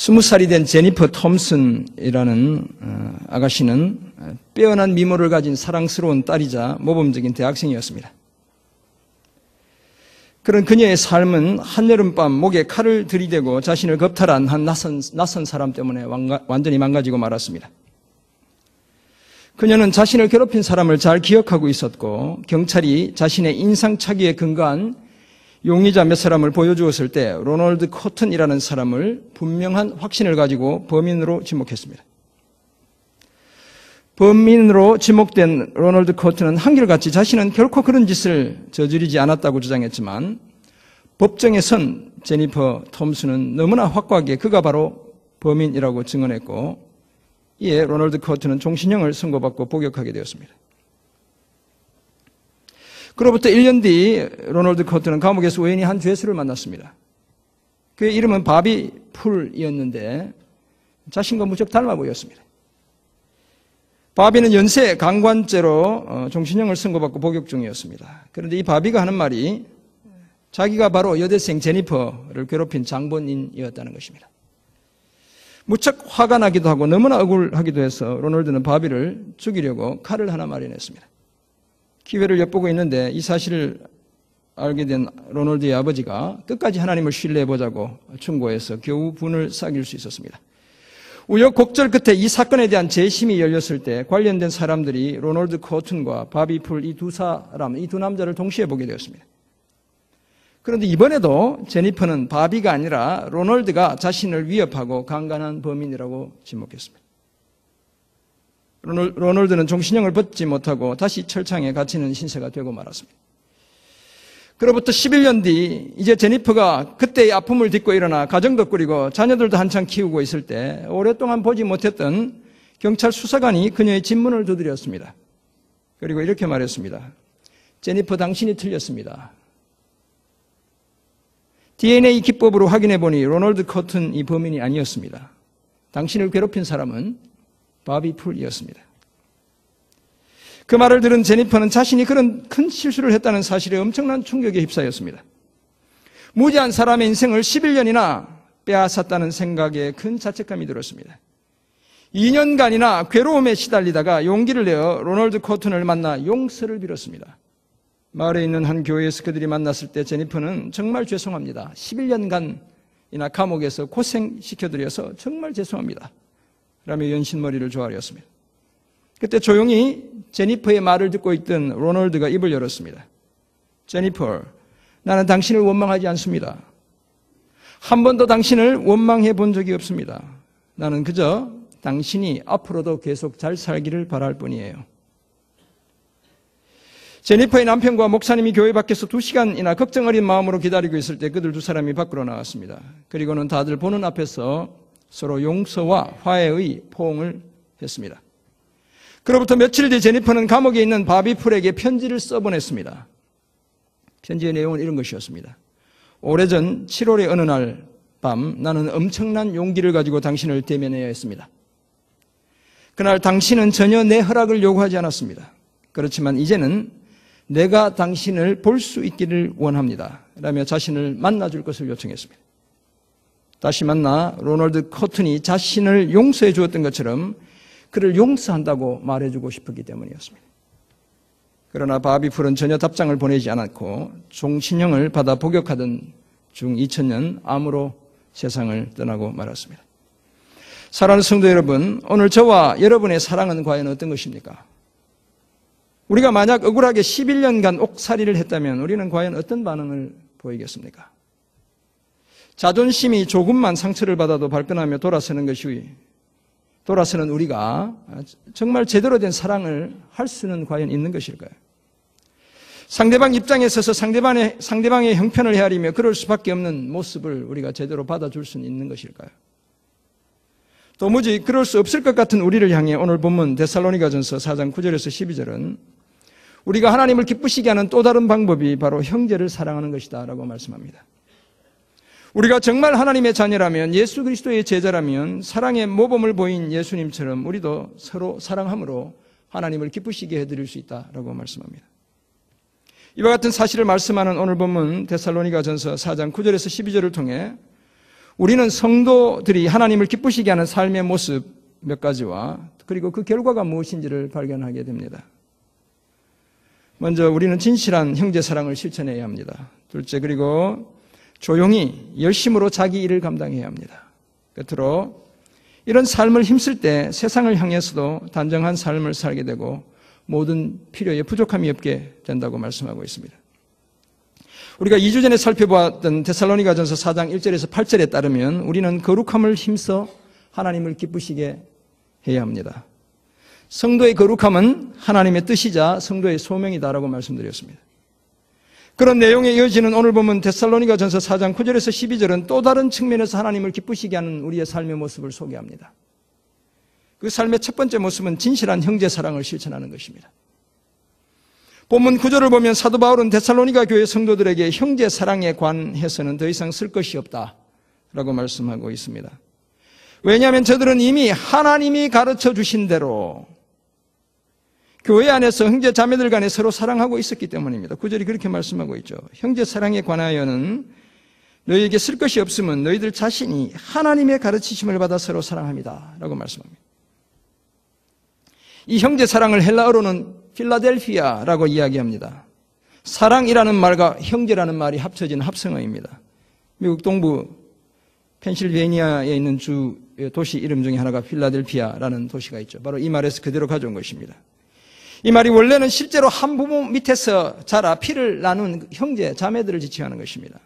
20살이 된 제니퍼 톰슨이라는 아가씨는 빼어난 미모를 가진 사랑스러운 딸이자 모범적인 대학생이었습니다. 그런 그녀의 삶은 한여름밤 목에 칼을 들이대고 자신을 겁탈한 한 낯선 사람 때문에 완전히 망가지고 말았습니다. 그녀는 자신을 괴롭힌 사람을 잘 기억하고 있었고 경찰이 자신의 인상착의에 근거한 용의자 몇 사람을 보여주었을 때 로널드 코튼이라는 사람을 분명한 확신을 가지고 범인으로 지목했습니다. 범인으로 지목된 로널드 코튼은 한결같이 자신은 결코 그런 짓을 저지르지 않았다고 주장했지만 법정에선 제니퍼 톰슨은 너무나 확고하게 그가 바로 범인이라고 증언했고 이에 로널드 코튼은 종신형을 선고받고 복역하게 되었습니다. 그로부터 1년 뒤 로널드 코튼은 감옥에서 우연히 한 죄수를 만났습니다. 그의 이름은 바비 풀이었는데 자신과 무척 닮아 보였습니다. 바비는 연쇄 강간죄로 종신형을 선고받고 복역 중이었습니다. 그런데 이 바비가 하는 말이 자기가 바로 여대생 제니퍼를 괴롭힌 장본인이었다는 것입니다. 무척 화가 나기도 하고 너무나 억울하기도 해서 로널드는 바비를 죽이려고 칼을 하나 마련했습니다. 기회를 엿보고 있는데 이 사실을 알게 된 로널드의 아버지가 끝까지 하나님을 신뢰해보자고 충고해서 겨우 분을 사귈 수 있었습니다. 우여곡절 끝에 이 사건에 대한 재심이 열렸을 때 관련된 사람들이 로널드 코튼과 바비 풀 이 두 남자를 동시에 보게 되었습니다. 그런데 이번에도 제니퍼는 바비가 아니라 로널드가 자신을 위협하고 강간한 범인이라고 지목했습니다. 로널드는 종신형을 받지 못하고 다시 철창에 갇히는 신세가 되고 말았습니다. 그로부터 11년 뒤 이제 제니퍼가 그때의 아픔을 딛고 일어나 가정도 꾸리고 자녀들도 한창 키우고 있을 때 오랫동안 보지 못했던 경찰 수사관이 그녀의 진문을 두드렸습니다. 그리고 이렇게 말했습니다. 제니퍼, 당신이 틀렸습니다. DNA 기법으로 확인해 보니 로널드 코튼 이 범인이 아니었습니다. 당신을 괴롭힌 사람은 바비 풀이었습니다. 그 말을 들은 제니퍼는 자신이 그런 큰 실수를 했다는 사실에 엄청난 충격에 휩싸였습니다. 무지한 사람의 인생을 11년이나 빼앗았다는 생각에 큰 자책감이 들었습니다. 2년간이나 괴로움에 시달리다가 용기를 내어 로널드 코튼을 만나 용서를 빌었습니다. 마을에 있는 한 교회에서 그들이 만났을 때 제니퍼는 정말 죄송합니다. 11년간이나 감옥에서 고생시켜드려서 정말 죄송합니다. 라며 연신머리를 조아렸습니다. 그때 조용히 제니퍼의 말을 듣고 있던 로널드가 입을 열었습니다. 제니퍼, 나는 당신을 원망하지 않습니다. 한 번도 당신을 원망해 본 적이 없습니다. 나는 그저 당신이 앞으로도 계속 잘 살기를 바랄 뿐이에요. 제니퍼의 남편과 목사님이 교회 밖에서 2시간이나 걱정 어린 마음으로 기다리고 있을 때 그들 두 사람이 밖으로 나왔습니다. 그리고는 다들 보는 앞에서 서로 용서와 화해의 포옹을 했습니다. 그로부터 며칠 뒤 제니퍼는 감옥에 있는 바비 풀에게 편지를 써보냈습니다. 편지의 내용은 이런 것이었습니다. 오래전 7월의 어느 날 밤 나는 엄청난 용기를 가지고 당신을 대면해야 했습니다. 그날 당신은 전혀 내 허락을 요구하지 않았습니다. 그렇지만 이제는 내가 당신을 볼 수 있기를 원합니다. 라며 자신을 만나줄 것을 요청했습니다. 다시 만나 로널드 코튼이 자신을 용서해 주었던 것처럼 그를 용서한다고 말해주고 싶었기 때문이었습니다. 그러나 바비 풀은 전혀 답장을 보내지 않았고 종신형을 받아 복역하던 중 2000년 암으로 세상을 떠나고 말았습니다. 사랑하는 성도 여러분, 오늘 저와 여러분의 사랑은 과연 어떤 것입니까? 우리가 만약 억울하게 11년간 옥살이를 했다면 우리는 과연 어떤 반응을 보이겠습니까? 자존심이 조금만 상처를 받아도 발끈하며 돌아서는 우리가 정말 제대로 된 사랑을 할 수는 과연 있는 것일까요? 상대방 입장에 서서 상대방의 형편을 헤아리며 그럴 수밖에 없는 모습을 우리가 제대로 받아줄 수는 있는 것일까요? 도무지 그럴 수 없을 것 같은 우리를 향해 오늘 본문 데살로니가전서 4장 9절에서 12절은 우리가 하나님을 기쁘시게 하는 또 다른 방법이 바로 형제를 사랑하는 것이다 라고 말씀합니다. 우리가 정말 하나님의 자녀라면, 예수 그리스도의 제자라면 사랑의 모범을 보인 예수님처럼 우리도 서로 사랑함으로 하나님을 기쁘시게 해드릴 수 있다라고 말씀합니다. 이와 같은 사실을 말씀하는 오늘 본문 데살로니가전서 4장 9절에서 12절을 통해 우리는 성도들이 하나님을 기쁘시게 하는 삶의 모습 몇 가지와 그리고 그 결과가 무엇인지를 발견하게 됩니다. 먼저 우리는 진실한 형제 사랑을 실천해야 합니다. 둘째, 그리고 조용히 열심으로 자기 일을 감당해야 합니다. 끝으로 이런 삶을 힘쓸 때 세상을 향해서도 단정한 삶을 살게 되고 모든 필요에 부족함이 없게 된다고 말씀하고 있습니다. 우리가 2주 전에 살펴보았던 데살로니가전서 4장 1절에서 8절에 따르면 우리는 거룩함을 힘써 하나님을 기쁘시게 해야 합니다. 성도의 거룩함은 하나님의 뜻이자 성도의 소명이다라고 말씀드렸습니다. 그런 내용에 이어지는 오늘 보면 데살로니가전서 4장 9절에서 12절은 또 다른 측면에서 하나님을 기쁘시게 하는 우리의 삶의 모습을 소개합니다. 그 삶의 첫 번째 모습은 진실한 형제 사랑을 실천하는 것입니다. 본문 9절을 보면 사도 바울은 데살로니가 교회 성도들에게 형제 사랑에 관해서는 더 이상 쓸 것이 없다라고 말씀하고 있습니다. 왜냐하면 저들은 이미 하나님이 가르쳐 주신 대로 교회 안에서 형제 자매들 간에 서로 사랑하고 있었기 때문입니다. 9절이 그렇게 말씀하고 있죠. 형제 사랑에 관하여는 너희에게 쓸 것이 없으면 너희들 자신이 하나님의 가르치심을 받아 서로 사랑합니다 라고 말씀합니다. 이 형제 사랑을 헬라어로는 필라델피아라고 이야기합니다. 사랑이라는 말과 형제라는 말이 합쳐진 합성어입니다. 미국 동부 펜실베니아에 있는 주 도시 이름 중에 하나가 필라델피아라는 도시가 있죠. 바로 이 말에서 그대로 가져온 것입니다. 이 말이 원래는 실제로 한 부모 밑에서 자라 피를 나눈 형제 자매들을 지칭하는 것입니다.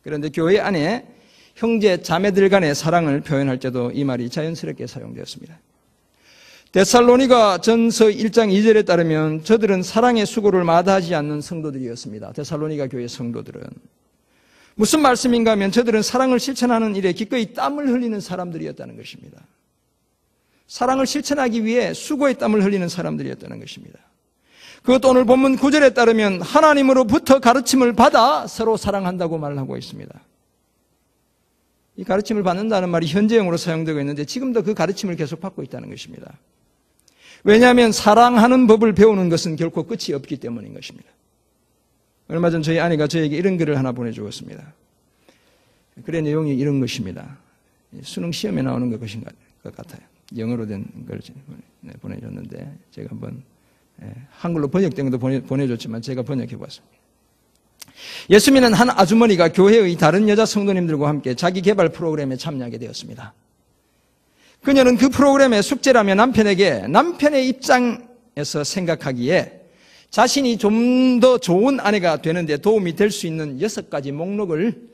그런데 교회 안에 형제 자매들 간의 사랑을 표현할 때도 이 말이 자연스럽게 사용되었습니다. 데살로니가 전서 1장 2절에 따르면 저들은 사랑의 수고를 마다하지 않는 성도들이었습니다. 데살로니가 교회 성도들은 무슨 말씀인가 하면 저들은 사랑을 실천하는 일에 기꺼이 땀을 흘리는 사람들이었다는 것입니다. 사랑을 실천하기 위해 수고의 땀을 흘리는 사람들이었다는 것입니다. 그것도 오늘 본문 9절에 따르면 하나님으로부터 가르침을 받아 서로 사랑한다고 말하고 있습니다. 이 가르침을 받는다는 말이 현재형으로 사용되고 있는데 지금도 그 가르침을 계속 받고 있다는 것입니다. 왜냐하면 사랑하는 법을 배우는 것은 결코 끝이 없기 때문인 것입니다. 얼마 전 저희 아내가 저에게 이런 글을 하나 보내주었습니다. 글의 내용이 이런 것입니다. 수능 시험에 나오는 것인 것 같아요. 영어로 된 걸 보내줬는데 제가 한번 한글로 번역된 것도 보내줬지만 제가 번역해봤습니다. 예수 믿는 한 아주머니가 교회의 다른 여자 성도님들과 함께 자기 개발 프로그램에 참여하게 되었습니다. 그녀는 그 프로그램의 숙제라며 남편에게 남편의 입장에서 생각하기에 자신이 좀 더 좋은 아내가 되는 데 도움이 될 수 있는 6가지 목록을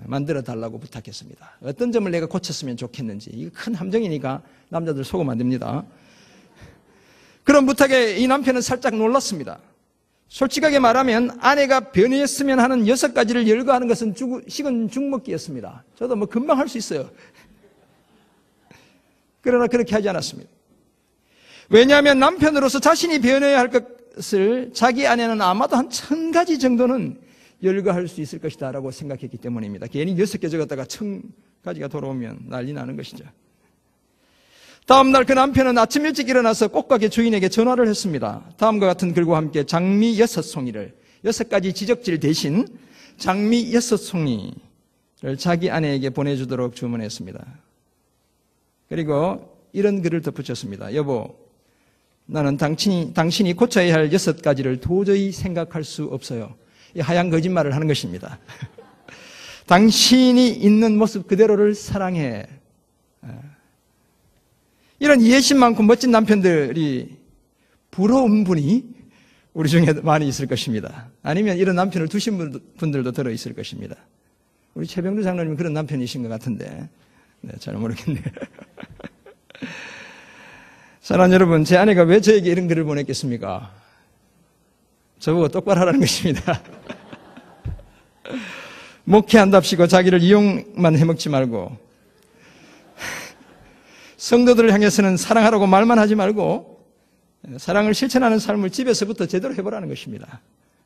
만들어 달라고 부탁했습니다. 어떤 점을 내가 고쳤으면 좋겠는지. 이거 큰 함정이니까 남자들 속으면 안 됩니다. 그런 부탁에 이 남편은 살짝 놀랐습니다. 솔직하게 말하면 아내가 변했으면 하는 6가지를 열거하는 것은 식은 죽먹기였습니다. 저도 뭐 금방 할 수 있어요. 그러나 그렇게 하지 않았습니다. 왜냐하면 남편으로서 자신이 변해야 할 것을 자기 아내는 아마도 한 1000가지 정도는 열거할 수 있을 것이다 라고 생각했기 때문입니다. 괜히 6개 적었다가 1000가지가 돌아오면 난리 나는 것이죠. 다음날 그 남편은 아침 일찍 일어나서 꽃가게 주인에게 전화를 했습니다. 다음과 같은 글과 함께 장미 6송이를 6가지 지적질 대신 장미 6송이를 자기 아내에게 보내주도록 주문했습니다. 그리고 이런 글을 덧붙였습니다. 여보, 나는 당신이 고쳐야 할 6가지를 도저히 생각할 수 없어요. 이 하얀 거짓말을 하는 것입니다. 당신이 있는 모습 그대로를 사랑해. 이런 이해심 많고 멋진 남편들이 부러운 분이 우리 중에 많이 있을 것입니다. 아니면 이런 남편을 두신 분들도 들어 있을 것입니다. 우리 최병두 장로님은 그런 남편이신 것 같은데 잘 모르겠네요. 사랑하는 여러분, 제 아내가 왜 저에게 이런 글을 보냈겠습니까? 저보고 똑바로 하라는 것입니다. 목회한답시고 자기를 이용만 해먹지 말고 성도들을 향해서는 사랑하라고 말만 하지 말고 사랑을 실천하는 삶을 집에서부터 제대로 해보라는 것입니다.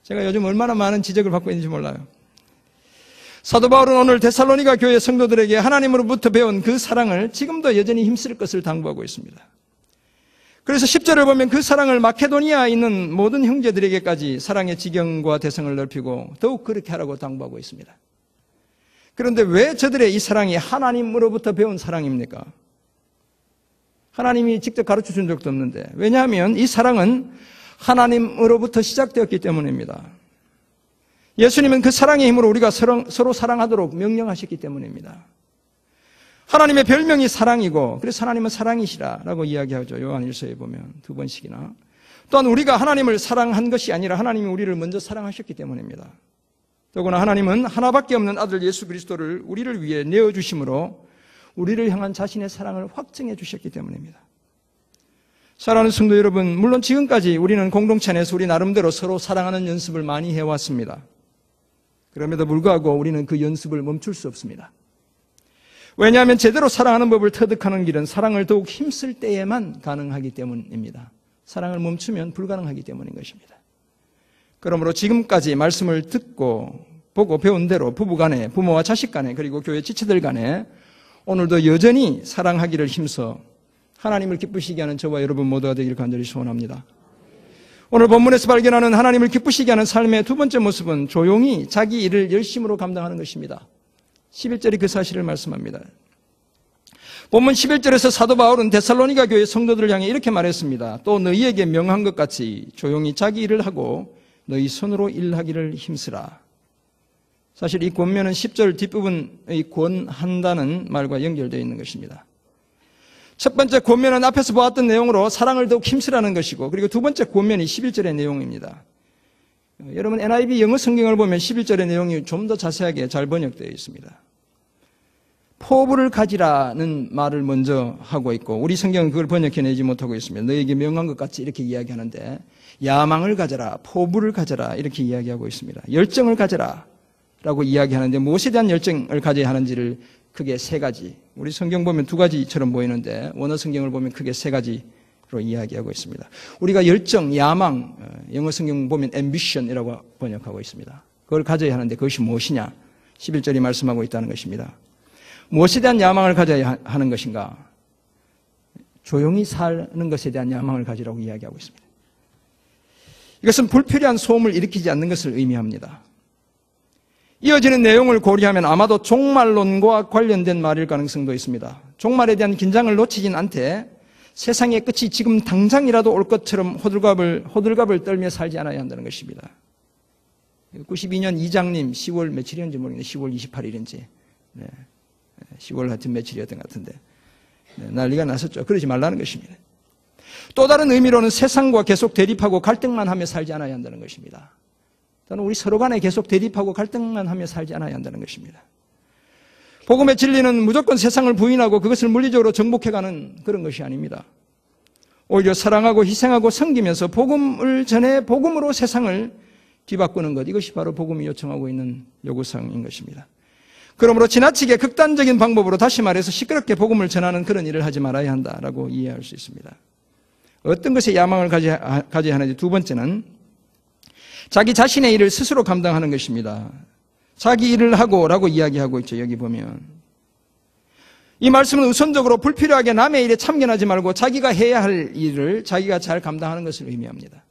제가 요즘 얼마나 많은 지적을 받고 있는지 몰라요. 사도 바울은 오늘 데살로니가 교회 성도들에게 하나님으로부터 배운 그 사랑을 지금도 여전히 힘쓸 것을 당부하고 있습니다. 그래서 10절을 보면 그 사랑을 마케도니아에 있는 모든 형제들에게까지 사랑의 지경과 대상을 넓히고 더욱 그렇게 하라고 당부하고 있습니다. 그런데 왜 저들의 이 사랑이 하나님으로부터 배운 사랑입니까? 하나님이 직접 가르쳐 준 적도 없는데. 왜냐하면 이 사랑은 하나님으로부터 시작되었기 때문입니다. 예수님은 그 사랑의 힘으로 우리가 서로 사랑하도록 명령하셨기 때문입니다. 하나님의 별명이 사랑이고, 그래서 하나님은 사랑이시라라고 이야기하죠. 요한 1서에 보면 2번씩이나. 또한 우리가 하나님을 사랑한 것이 아니라 하나님이 우리를 먼저 사랑하셨기 때문입니다. 더구나 하나님은 하나밖에 없는 아들 예수 그리스도를 우리를 위해 내어주심으로 우리를 향한 자신의 사랑을 확증해 주셨기 때문입니다. 사랑하는 성도 여러분, 물론 지금까지 우리는 공동체 안에서 우리 나름대로 서로 사랑하는 연습을 많이 해왔습니다. 그럼에도 불구하고 우리는 그 연습을 멈출 수 없습니다. 왜냐하면 제대로 사랑하는 법을 터득하는 길은 사랑을 더욱 힘쓸 때에만 가능하기 때문입니다. 사랑을 멈추면 불가능하기 때문인 것입니다. 그러므로 지금까지 말씀을 듣고 보고 배운 대로 부부간에, 부모와 자식간에, 그리고 교회 지체들 간에 오늘도 여전히 사랑하기를 힘써 하나님을 기쁘시게 하는 저와 여러분 모두가 되기를 간절히 소원합니다. 오늘 본문에서 발견하는 하나님을 기쁘시게 하는 삶의 두 번째 모습은 조용히 자기 일을 열심으로 감당하는 것입니다. 11절이 그 사실을 말씀합니다. 본문 11절에서 사도 바울은 데살로니가 교회 성도들을 향해 이렇게 말했습니다. 또 너희에게 명한 것 같이 조용히 자기 일을 하고 너희 손으로 일하기를 힘쓰라. 사실 이 권면은 10절 뒷부분의 권한다는 말과 연결되어 있는 것입니다. 첫 번째 권면은 앞에서 보았던 내용으로 사랑을 더욱 힘쓰라는 것이고, 그리고 두 번째 권면이 11절의 내용입니다. 여러분 NIV 영어 성경을 보면 11절의 내용이 좀 더 자세하게 잘 번역되어 있습니다. 포부를 가지라는 말을 먼저 하고 있고, 우리 성경은 그걸 번역해내지 못하고 있습니다. 너에게 명한 것 같이 이렇게 이야기하는데, 야망을 가져라, 포부를 가져라 이렇게 이야기하고 있습니다. 열정을 가져라 라고 이야기하는데, 무엇에 대한 열정을 가져야 하는지를 크게 세 가지, 우리 성경 보면 두 가지처럼 보이는데 원어 성경을 보면 크게 세 가지로 이야기하고 있습니다. 우리가 열정, 야망, 영어 성경 보면 ambition이라고 번역하고 있습니다. 그걸 가져야 하는데 그것이 무엇이냐? 11절이 말씀하고 있다는 것입니다. 무엇에 대한 야망을 가져야 하는 것인가? 조용히 사는 것에 대한 야망을 가지라고 이야기하고 있습니다. 이것은 불필요한 소음을 일으키지 않는 것을 의미합니다. 이어지는 내용을 고려하면 아마도 종말론과 관련된 말일 가능성도 있습니다. 종말에 대한 긴장을 놓치진 않되 세상의 끝이 지금 당장이라도 올 것처럼 호들갑을 떨며 살지 않아야 한다는 것입니다. 92년 이장님 10월 며칠이었는지 모르겠는데 10월 28일인지 10월 하여튼 며칠이었던 것 같은데 난리가 났었죠. 그러지 말라는 것입니다. 또 다른 의미로는 세상과 계속 대립하고 갈등만 하며 살지 않아야 한다는 것입니다. 저는 우리 서로 간에 계속 대립하고 갈등만 하며 살지 않아야 한다는 것입니다. 복음의 진리는 무조건 세상을 부인하고 그것을 물리적으로 정복해가는 그런 것이 아닙니다. 오히려 사랑하고 희생하고 섬기면서 복음을 전해 복음으로 세상을 뒤바꾸는 것, 이것이 바로 복음이 요청하고 있는 요구사항인 것입니다. 그러므로 지나치게 극단적인 방법으로, 다시 말해서 시끄럽게 복음을 전하는 그런 일을 하지 말아야 한다라고 이해할 수 있습니다. 어떤 것에 야망을 가져야 하는지, 두 번째는 자기 자신의 일을 스스로 감당하는 것입니다. 자기 일을 하고 라고 이야기하고 있죠. 여기 보면 이 말씀은 우선적으로 불필요하게 남의 일에 참견하지 말고 자기가 해야 할 일을 자기가 잘 감당하는 것을 의미합니다.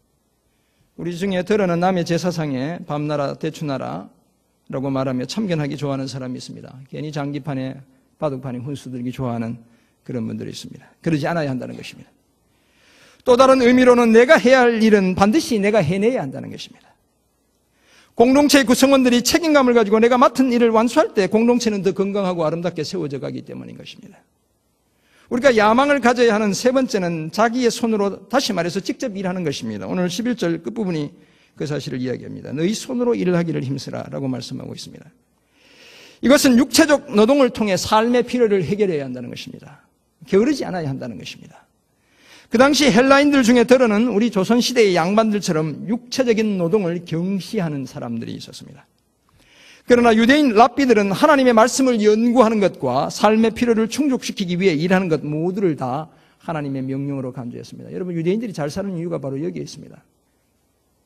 우리 중에 들어는 남의 제사상에 밤나라 대추나라 라고 말하며 참견하기 좋아하는 사람이 있습니다. 괜히 장기판에 바둑판에 훈수 들기 좋아하는 그런 분들이 있습니다. 그러지 않아야 한다는 것입니다. 또 다른 의미로는 내가 해야 할 일은 반드시 내가 해내야 한다는 것입니다. 공동체의 구성원들이 책임감을 가지고 내가 맡은 일을 완수할 때 공동체는 더 건강하고 아름답게 세워져 가기 때문인 것입니다. 우리가 야망을 가져야 하는 세 번째는 자기의 손으로, 다시 말해서 직접 일하는 것입니다. 오늘 11절 끝부분이 그 사실을 이야기합니다. 너희 손으로 일을 하기를 힘쓰라 라고 말씀하고 있습니다. 이것은 육체적 노동을 통해 삶의 필요를 해결해야 한다는 것입니다. 게으르지 않아야 한다는 것입니다. 그 당시 헬라인들 중에 들어는 우리 조선시대의 양반들처럼 육체적인 노동을 경시하는 사람들이 있었습니다. 그러나 유대인 랍비들은 하나님의 말씀을 연구하는 것과 삶의 필요를 충족시키기 위해 일하는 것 모두를 다 하나님의 명령으로 간주했습니다. 여러분, 유대인들이 잘 사는 이유가 바로 여기에 있습니다.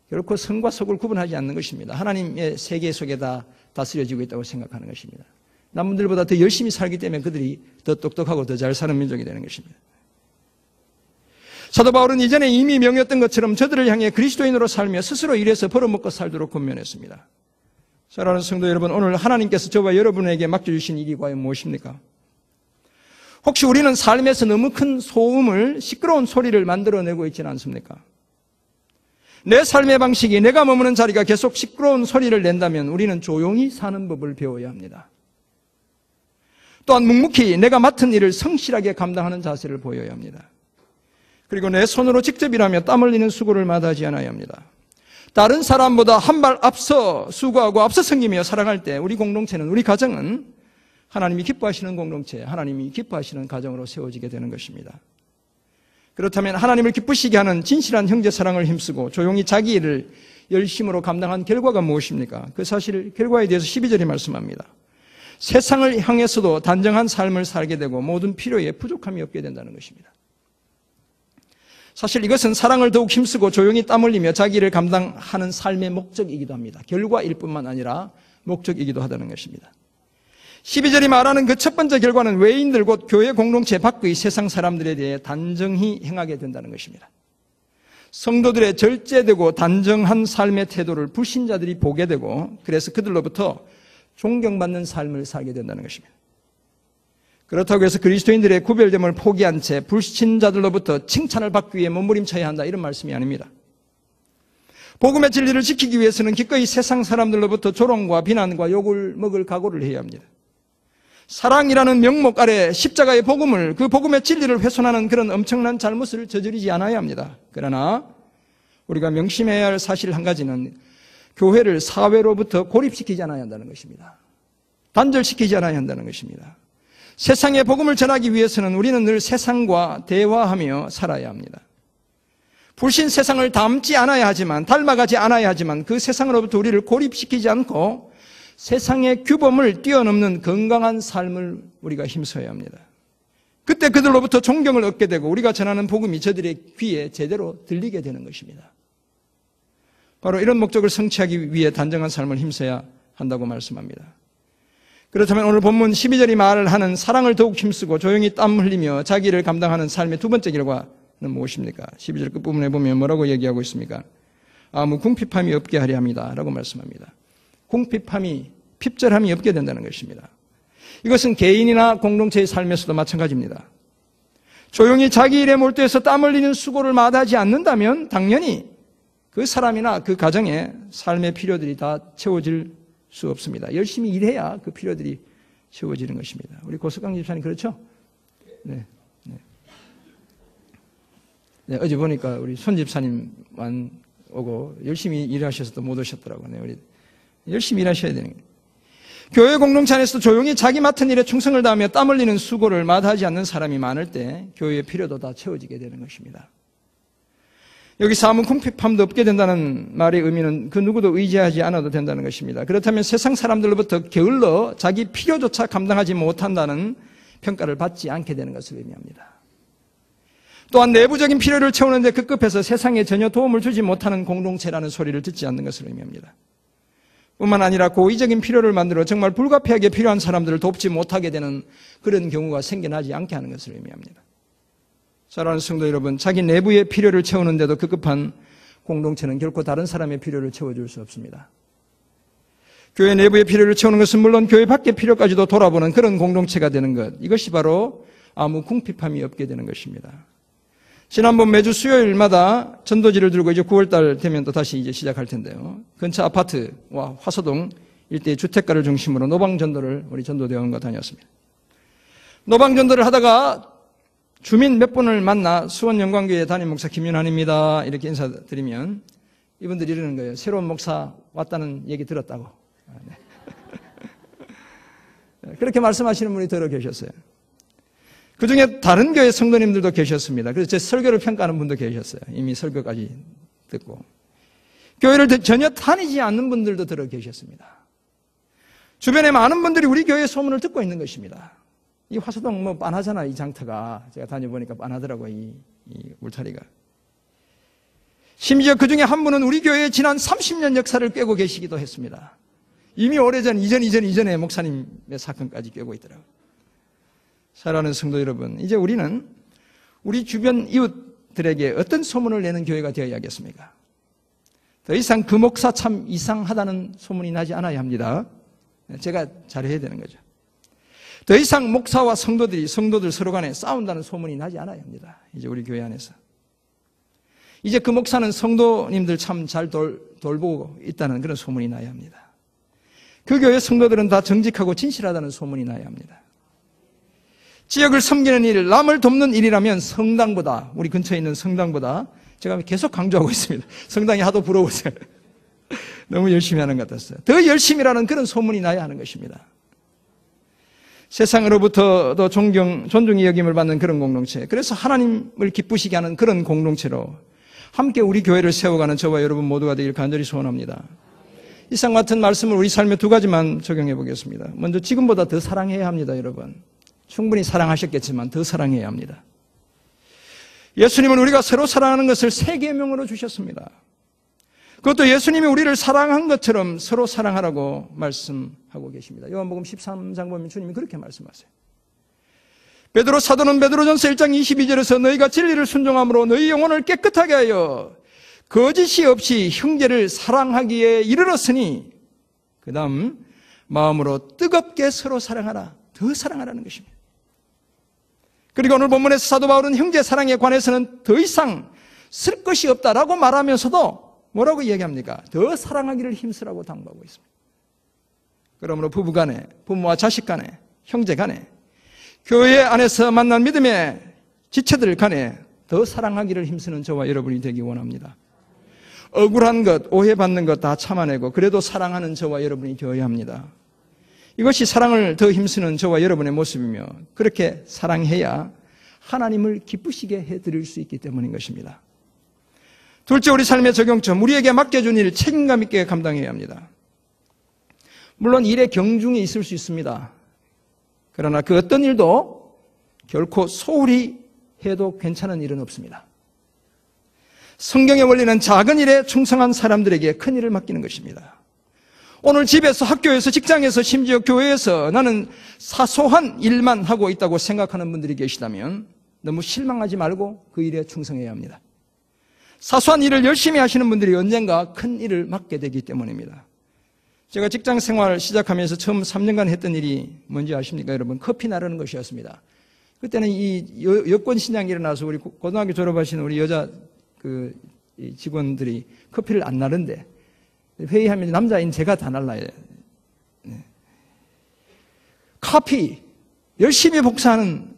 결코 성과 속을 구분하지 않는 것입니다. 하나님의 세계 속에 다 다스려지고 있다고 생각하는 것입니다. 남분들보다 더 열심히 살기 때문에 그들이 더 똑똑하고 더 잘 사는 민족이 되는 것입니다. 사도 바울은 이전에 이미 명했던 것처럼 저들을 향해 그리스도인으로 살며 스스로 일해서 벌어먹고 살도록 권면했습니다. 사랑하는 성도 여러분, 오늘 하나님께서 저와 여러분에게 맡겨주신 일이 과연 무엇입니까? 혹시 우리는 삶에서 너무 큰 소음을, 시끄러운 소리를 만들어내고 있지는 않습니까? 내 삶의 방식이, 내가 머무는 자리가 계속 시끄러운 소리를 낸다면 우리는 조용히 사는 법을 배워야 합니다. 또한 묵묵히 내가 맡은 일을 성실하게 감당하는 자세를 보여야 합니다. 그리고 내 손으로 직접 일하며 땀 흘리는 수고를 마다하지 않아야 합니다. 다른 사람보다 한 발 앞서 수고하고 앞서 섬기며 살아갈 때 우리 공동체는, 우리 가정은 하나님이 기뻐하시는 공동체, 하나님이 기뻐하시는 가정으로 세워지게 되는 것입니다. 그렇다면 하나님을 기쁘시게 하는 진실한 형제 사랑을 힘쓰고 조용히 자기 일을 열심으로 감당한 결과가 무엇입니까? 그 사실 결과에 대해서 12절이 말씀합니다. 세상을 향해서도 단정한 삶을 살게 되고 모든 필요에 부족함이 없게 된다는 것입니다. 사실 이것은 사랑을 더욱 힘쓰고 조용히 땀 흘리며 자기 일을 감당하는 삶의 목적이기도 합니다. 결과일 뿐만 아니라 목적이기도 하다는 것입니다. 12절이 말하는 그 첫 번째 결과는 외인들 곧 교회 공동체 밖의 세상 사람들에 대해 단정히 행하게 된다는 것입니다. 성도들의 절제되고 단정한 삶의 태도를 불신자들이 보게 되고 그래서 그들로부터 존경받는 삶을 살게 된다는 것입니다. 그렇다고 해서 그리스도인들의 구별됨을 포기한 채 불신자들로부터 칭찬을 받기 위해 몸부림쳐야 한다, 이런 말씀이 아닙니다. 복음의 진리를 지키기 위해서는 기꺼이 세상 사람들로부터 조롱과 비난과 욕을 먹을 각오를 해야 합니다. 사랑이라는 명목 아래 십자가의 복음을, 그 복음의 진리를 훼손하는 그런 엄청난 잘못을 저지르지 않아야 합니다. 그러나 우리가 명심해야 할 사실 한 가지는 교회를 사회로부터 고립시키지 않아야 한다는 것입니다. 단절시키지 않아야 한다는 것입니다. 세상의 복음을 전하기 위해서는 우리는 늘 세상과 대화하며 살아야 합니다. 불신 세상을 닮지 않아야 하지만, 닮아가지 않아야 하지만 그 세상으로부터 우리를 고립시키지 않고 세상의 규범을 뛰어넘는 건강한 삶을 우리가 힘써야 합니다. 그때 그들로부터 존경을 얻게 되고 우리가 전하는 복음이 저들의 귀에 제대로 들리게 되는 것입니다. 바로 이런 목적을 성취하기 위해 단정한 삶을 힘써야 한다고 말씀합니다. 그렇다면 오늘 본문 12절이 말하는 사랑을 더욱 힘쓰고 조용히 땀 흘리며 자기를 감당하는 삶의 두 번째 결과는 무엇입니까? 12절 끝부분에 보면 뭐라고 얘기하고 있습니까? 아무 궁핍함이 없게 하려 합니다 라고 말씀합니다. 궁핍함이, 핍절함이 없게 된다는 것입니다. 이것은 개인이나 공동체의 삶에서도 마찬가지입니다. 조용히 자기 일에 몰두해서 땀 흘리는 수고를 마다하지 않는다면 당연히 그 사람이나 그 가정의 삶의 필요들이 다 채워질 수 없습니다. 열심히 일해야 그 필요들이 채워지는 것입니다. 우리 고석강 집사님 그렇죠? 네. 어제 보니까 우리 손 집사님만 오고 열심히 일하셔서 또 못 오셨더라고요. 우리 열심히 일하셔야 되는 거예요. 교회 공동체 안에서 조용히 자기 맡은 일에 충성을 다하며 땀 흘리는 수고를 마다하지 않는 사람이 많을 때 교회의 필요도 다 채워지게 되는 것입니다. 여기서 아무 궁핍함도 없게 된다는 말의 의미는 그 누구도 의지하지 않아도 된다는 것입니다. 그렇다면 세상 사람들로부터 게을러 자기 필요조차 감당하지 못한다는 평가를 받지 않게 되는 것을 의미합니다. 또한 내부적인 필요를 채우는데 급급해서 세상에 전혀 도움을 주지 못하는 공동체라는 소리를 듣지 않는 것을 의미합니다. 뿐만 아니라 고의적인 필요를 만들어 정말 불가피하게 필요한 사람들을 돕지 못하게 되는 그런 경우가 생겨나지 않게 하는 것을 의미합니다. 사랑하는 성도 여러분, 자기 내부의 필요를 채우는데도 급급한 공동체는 결코 다른 사람의 필요를 채워줄 수 없습니다. 교회 내부의 필요를 채우는 것은 물론 교회 밖의 필요까지도 돌아보는 그런 공동체가 되는 것, 이것이 바로 아무 궁핍함이 없게 되는 것입니다. 지난번 매주 수요일마다 전도지를 들고 이제 9월달 되면 또 다시 이제 시작할 텐데요. 근처 아파트와 화서동 일대의 주택가를 중심으로 노방전도를 우리 전도대원과 다녔습니다. 노방전도를 하다가 주민 몇 분을 만나 수원영광교회 담임 목사 김윤환입니다 이렇게 인사드리면 이분들이 이러는 거예요. 새로운 목사 왔다는 얘기 들었다고. 그렇게 말씀하시는 분이 들어 계셨어요. 그중에 다른 교회 성도님들도 계셨습니다. 그래서 제 설교를 평가하는 분도 계셨어요. 이미 설교까지 듣고. 교회를 전혀 다니지 않는 분들도 들어 계셨습니다. 주변에 많은 분들이 우리 교회 소문을 듣고 있는 것입니다. 이 화서동 뭐 빤하잖아, 이 장터가. 제가 다녀보니까 빤하더라고요, 이 울타리가. 심지어 그 중에 한 분은 우리 교회의 지난 30년 역사를 꿰고 계시기도 했습니다. 이미 오래전, 이전에 목사님의 사건까지 꿰고 있더라고요. 사랑하는 성도 여러분, 이제 우리는 우리 주변 이웃들에게 어떤 소문을 내는 교회가 되어야겠습니까? 더 이상 그 목사 참 이상하다는 소문이 나지 않아야 합니다. 제가 잘해야 되는 거죠. 더 이상 목사와 성도들 서로 간에 싸운다는 소문이 나지 않아야 합니다. 이제 우리 교회 안에서. 이제 그 목사는 성도님들 참 잘 돌보고 있다는 그런 소문이 나야 합니다. 그 교회 성도들은 다 정직하고 진실하다는 소문이 나야 합니다. 지역을 섬기는 일, 남을 돕는 일이라면 성당보다, 우리 근처에 있는 성당보다, 제가 계속 강조하고 있습니다. 성당이 하도 부러워서 너무 열심히 하는 것 같았어요. 더 열심히라는 그런 소문이 나야 하는 것입니다. 세상으로부터도 존중이 여김을 받는 그런 공동체, 그래서 하나님을 기쁘시게 하는 그런 공동체로 함께 우리 교회를 세워가는 저와 여러분 모두가 되길 간절히 소원합니다. 이상 같은 말씀을 우리 삶에 두 가지만 적용해 보겠습니다. 먼저 지금보다 더 사랑해야 합니다, 여러분. 충분히 사랑하셨겠지만 더 사랑해야 합니다. 예수님은 우리가 서로 사랑하는 것을 세 계명으로 주셨습니다. 그것도 예수님이 우리를 사랑한 것처럼 서로 사랑하라고 말씀하고 계십니다. 요한복음 13장 보면 주님이 그렇게 말씀하세요. 베드로 사도는 베드로전서 1장 22절에서 너희가 진리를 순종함으로 너희 영혼을 깨끗하게 하여 거짓이 없이 형제를 사랑하기에 이르렀으니 그 다음 마음으로 뜨겁게 서로 사랑하라. 더 사랑하라는 것입니다. 그리고 오늘 본문에서 사도 바울은 형제 사랑에 관해서는 더 이상 쓸 것이 없다라고 말하면서도 뭐라고 얘기합니까? 더 사랑하기를 힘쓰라고 당부하고 있습니다. 그러므로 부부 간에, 부모와 자식 간에, 형제 간에, 교회 안에서 만난 믿음의 지체들 간에 더 사랑하기를 힘쓰는 저와 여러분이 되기 원합니다. 억울한 것, 오해받는 것 다 참아내고 그래도 사랑하는 저와 여러분이 되어야 합니다. 이것이 사랑을 더 힘쓰는 저와 여러분의 모습이며 그렇게 사랑해야 하나님을 기쁘시게 해드릴 수 있기 때문인 것입니다. 둘째, 우리 삶의 적용점, 우리에게 맡겨준 일 책임감 있게 감당해야 합니다. 물론 일에 경중이 있을 수 있습니다. 그러나 그 어떤 일도 결코 소홀히 해도 괜찮은 일은 없습니다. 성경의 원리는 작은 일에 충성한 사람들에게 큰 일을 맡기는 것입니다. 오늘 집에서, 학교에서, 직장에서, 심지어 교회에서 나는 사소한 일만 하고 있다고 생각하는 분들이 계시다면 너무 실망하지 말고 그 일에 충성해야 합니다. 사소한 일을 열심히 하시는 분들이 언젠가 큰 일을 맡게 되기 때문입니다. 제가 직장 생활 시작하면서 처음 3년간 했던 일이 뭔지 아십니까, 여러분? 커피 나르는 것이었습니다. 그때는 이 여권 신장이 일어나서 우리 고등학교 졸업하신 우리 여자 직원들이 커피를 안 나른대. 회의하면 남자인 제가 다 날라야 돼. 커피 열심히 복사하는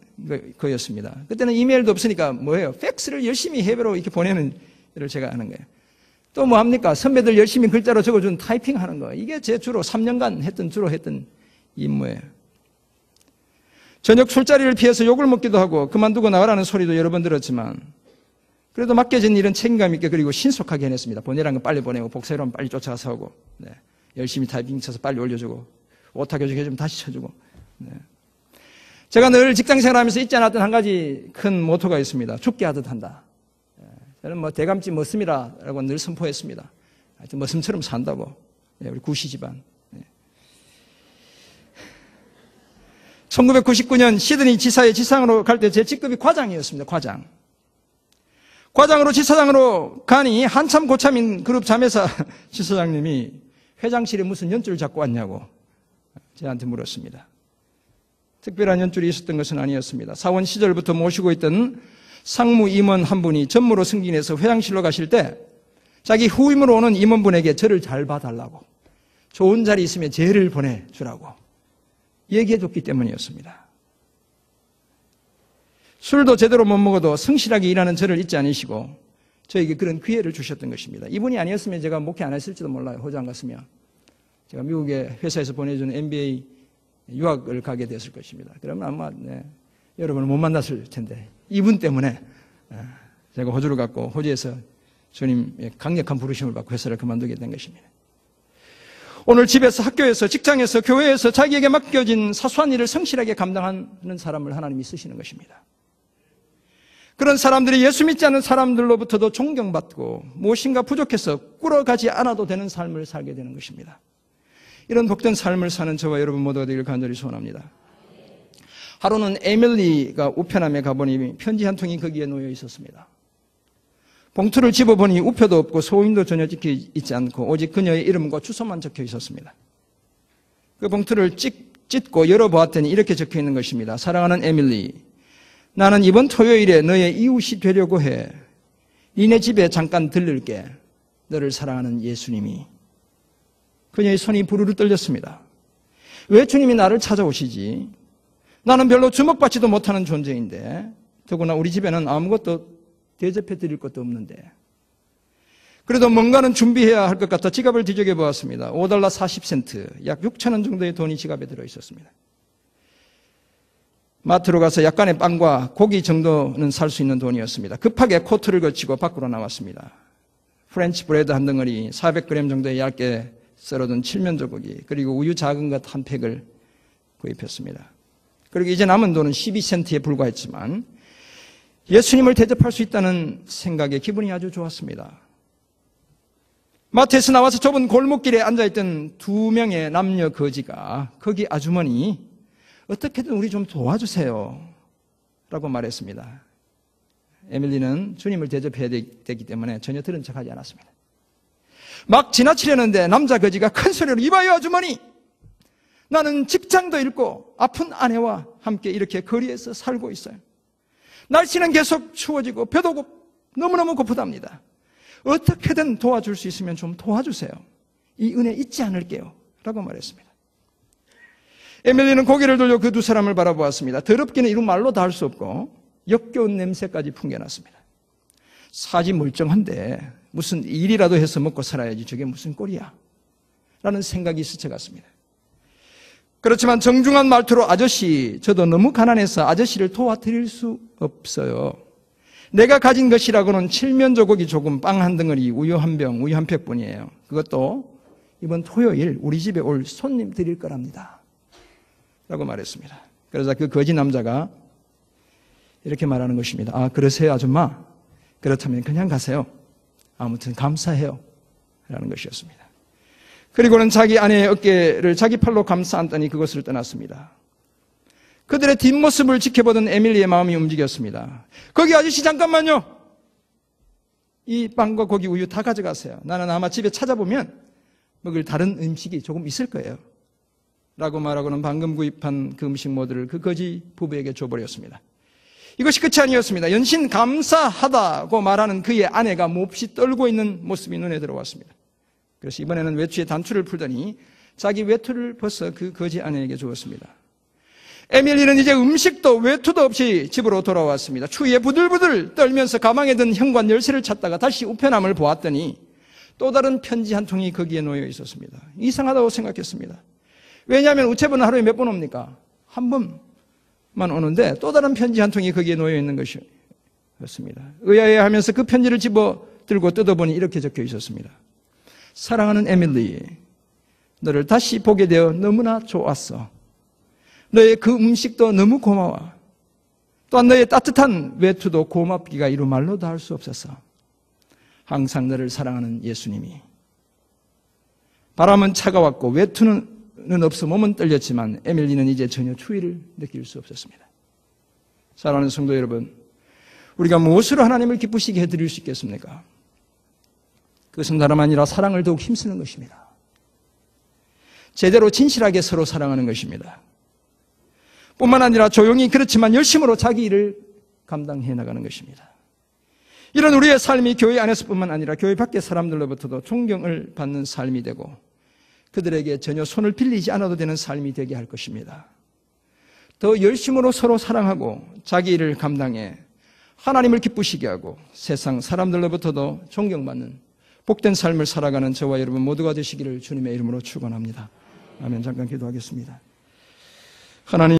거였습니다. 그때는 이메일도 없으니까 뭐예요? 팩스를 열심히 해외로 이렇게 보내는 일을 제가 하는 거예요. 또 뭐 합니까? 선배들 열심히 글자로 적어준 타이핑하는 거. 이게 제 주로 3년간 주로 했던 임무예요. 저녁 술자리를 피해서 욕을 먹기도 하고 그만두고 나가라는 소리도 여러 번 들었지만 그래도 맡겨진 일은 책임감 있게 그리고 신속하게 해냈습니다. 보내라는 거 빨리 보내고 복사해로 하면 빨리 쫓아가서 하고 열심히 타이핑 쳐서 빨리 올려주고 오타 교정해주면 다시 쳐주고 제가 늘 직장생활 하면서 잊지 않았던 한 가지 큰 모토가 있습니다. 죽게 하듯 한다. 저는 뭐 대감지 머슴이라고 늘 선포했습니다. 하여튼 머슴처럼 산다고. 우리 구시 집안. 1999년 시드니 지사의 지상으로 갈 때 제 직급이 과장이었습니다. 과장으로 지사장으로 가니 한참 고참인 그룹 자매사 지사장님이 회장실에 무슨 연줄을 잡고 왔냐고 저한테 물었습니다. 특별한 연줄이 있었던 것은 아니었습니다. 사원 시절부터 모시고 있던 상무 임원 한 분이 전무로 승진해서 회장실로 가실 때 자기 후임으로 오는 임원분에게 저를 잘 봐달라고, 좋은 자리 있으면 쟤를 보내주라고 얘기해줬기 때문이었습니다. 술도 제대로 못 먹어도 성실하게 일하는 저를 잊지 않으시고 저에게 그런 기회를 주셨던 것입니다. 이분이 아니었으면 제가 목회 안 했을지도 몰라요. 호주 안 갔으면. 제가 미국의 회사에서 보내주는 MBA 유학을 가게 됐을 것입니다. 그러면 아마 여러분을 못 만났을 텐데 이분 때문에 제가 호주를 갔고 호주에서 주님의 강력한 부르심을 받고 회사를 그만두게 된 것입니다. 오늘 집에서, 학교에서, 직장에서, 교회에서 자기에게 맡겨진 사소한 일을 성실하게 감당하는 사람을 하나님이 쓰시는 것입니다. 그런 사람들이 예수 믿지 않는 사람들로부터도 존경받고 무엇인가 부족해서 꿇어가지 않아도 되는 삶을 살게 되는 것입니다. 이런 복된 삶을 사는 저와 여러분 모두가 되기를 간절히 소원합니다. 하루는 에밀리가 우편함에 가보니 편지 한 통이 거기에 놓여 있었습니다. 봉투를 집어보니 우표도 없고 소임도 전혀 적혀 있지 않고 오직 그녀의 이름과 주소만 적혀 있었습니다. 그 봉투를 찢고 열어보았더니 이렇게 적혀 있는 것입니다. 사랑하는 에밀리, 나는 이번 토요일에 너의 이웃이 되려고 해. 니네 집에 잠깐 들를게. 너를 사랑하는 예수님이. 그녀의 손이 부르르 떨렸습니다. 왜 주님이 나를 찾아오시지? 나는 별로 주목받지도 못하는 존재인데, 더구나 우리 집에는 아무것도 대접해 드릴 것도 없는데. 그래도 뭔가는 준비해야 할 것 같아 지갑을 뒤적여 보았습니다. $5 40센트, 약 6,000원 정도의 돈이 지갑에 들어 있었습니다. 마트로 가서 약간의 빵과 고기 정도는 살 수 있는 돈이었습니다. 급하게 코트를 거치고 밖으로 나왔습니다. 프렌치 브레드 한 덩어리, 400g 정도의 얇게 썰어둔 칠면조고기, 그리고 우유 작은 것 한 팩을 구입했습니다. 그리고 이제 남은 돈은 12센트에 불과했지만 예수님을 대접할 수 있다는 생각에 기분이 아주 좋았습니다. 마트에서 나와서 좁은 골목길에 앉아있던 2명의 남녀 거지가 거기 아주머니, 어떻게든 우리 좀 도와주세요 라고 말했습니다. 에밀리는 주님을 대접해야 되기 때문에 전혀 들은 척하지 않았습니다. 막 지나치려는데 남자 거지가 큰 소리로, 이봐요 아주머니, 나는 직장도 잃고 아픈 아내와 함께 이렇게 거리에서 살고 있어요. 날씨는 계속 추워지고 배도 너무너무 고프답니다. 어떻게든 도와줄 수 있으면 좀 도와주세요. 이 은혜 잊지 않을게요 라고 말했습니다. 에밀리는 고개를 돌려 그 두 사람을 바라보았습니다. 더럽기는 이루 말로 다 할 수 없고 역겨운 냄새까지 풍겨났습니다. 사지 멀쩡한데 무슨 일이라도 해서 먹고 살아야지 저게 무슨 꼴이야 라는 생각이 스쳐갔습니다. 그렇지만 정중한 말투로, 아저씨, 저도 너무 가난해서 아저씨를 도와드릴 수 없어요. 내가 가진 것이라고는 칠면조고기 조금, 빵 한 덩어리, 우유 한 병, 우유 한 팩뿐이에요. 그것도 이번 토요일 우리 집에 올 손님 드릴 거랍니다 라고 말했습니다. 그러자 그 거지 남자가 이렇게 말하는 것입니다. 아, 그러세요 아줌마? 그렇다면 그냥 가세요. 아무튼 감사해요 라는 것이었습니다. 그리고는 자기 아내의 어깨를 자기 팔로 감싸 안더니 그것을 떠났습니다. 그들의 뒷모습을 지켜보던 에밀리의 마음이 움직였습니다. 거기 아저씨 잠깐만요. 이 빵과 고기, 우유 다 가져가세요. 나는 아마 집에 찾아보면 먹을 다른 음식이 조금 있을 거예요 라고 말하고는 방금 구입한 그 음식 모두를 그 거지 부부에게 줘버렸습니다. 이것이 끝이 아니었습니다. 연신 감사하다고 말하는 그의 아내가 몹시 떨고 있는 모습이 눈에 들어왔습니다. 그래서 이번에는 외투에 단추를 풀더니 자기 외투를 벗어 그 거지 아내에게 주었습니다. 에밀리는 이제 음식도 외투도 없이 집으로 돌아왔습니다. 추위에 부들부들 떨면서 가방에 든 현관 열쇠를 찾다가 다시 우편함을 보았더니 또 다른 편지 한 통이 거기에 놓여 있었습니다. 이상하다고 생각했습니다. 왜냐하면 우체부는 하루에 몇 번 옵니까? 한 번만 오는데 또 다른 편지 한 통이 거기에 놓여 있는 것이었습니다. 의아해하면서 그 편지를 집어 들고 뜯어보니 이렇게 적혀 있었습니다. 사랑하는 에밀리, 너를 다시 보게 되어 너무나 좋았어. 너의 그 음식도 너무 고마워. 또한 너의 따뜻한 외투도 고맙기가 이루 말로 다 할 수 없었어. 항상 너를 사랑하는 예수님이. 바람은 차가웠고 외투는 없어 몸은 떨렸지만 에밀리는 이제 전혀 추위를 느낄 수 없었습니다. 사랑하는 성도 여러분, 우리가 무엇으로 하나님을 기쁘시게 해드릴 수 있겠습니까? 그것은 다름 아니라 사랑을 더욱 힘쓰는 것입니다. 제대로 진실하게 서로 사랑하는 것입니다. 뿐만 아니라 조용히 그렇지만 열심으로 자기 일을 감당해 나가는 것입니다. 이런 우리의 삶이 교회 안에서뿐만 아니라 교회 밖의 사람들로부터도 존경을 받는 삶이 되고 그들에게 전혀 손을 빌리지 않아도 되는 삶이 되게 할 것입니다. 더 열심으로 서로 사랑하고 자기 일을 감당해 하나님을 기쁘시게 하고 세상 사람들로부터도 존경받는 복된 삶을 살아가는 저와 여러분 모두가 되시기를 주님의 이름으로 축원합니다. 아멘. 잠깐 기도하겠습니다. 하나님